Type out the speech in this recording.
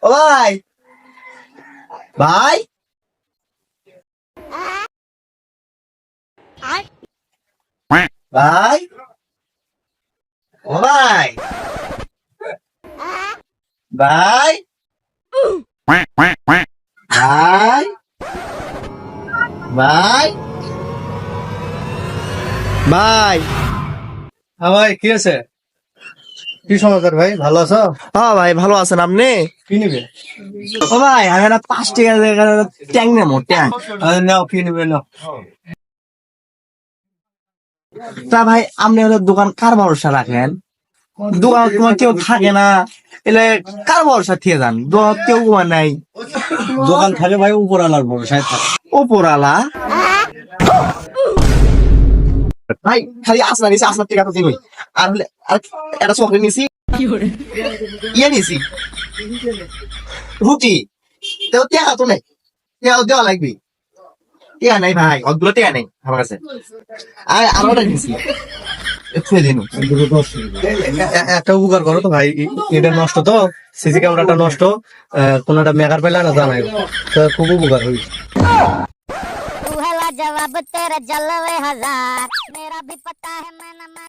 ও ভাই ভাই ভাই ও ভাই ভাই ভাই ভাই ভাই হ্যাঁ ভাই, কি আছে? কি সমাচার ভাই, ভালো আছো? হ্যাঁ ভাই ভালো আছেন আপনি? কি নিবে? ও ভাই আমি একটা 5 টাকা ট্যাং নেবো ট্যাং। নাও, কি নিবে নাও। তা ভাই আপনি হলো দোকান কার ভরসা রাখেন? দোকান তোমার কেউ থাকে না, এলে কার ভরসা থেকে যান? দোকান কেউ তোমার নাই। দোকান থাকে ভাই উপরওয়ালার ভরসায় থাকে। ওপরালা ভাই খালি আসনা নিছি, আসনার টাকা তো দিবই। আর হলে আর একটা চকলেট নিছি, ইয়ে নিছি রুটি, তেও টাকা তো নাই, টাকা দেওয়া লাগবে। টাকা নাই ভাই, অতগুলো টাকা নেই আমার কাছে। আর আরোটা নিছি ছুঁয়ে দিন। একটা উপকার করো তো ভাই, এটা নষ্ট তো, সিসি ক্যামেরাটা নষ্ট, কোন একটা মেকার পেলে না জানাই, খুব উপকার হইবে। तू है लाजवाब तेरे जलवे हजार मेरा भी पता है मैं ना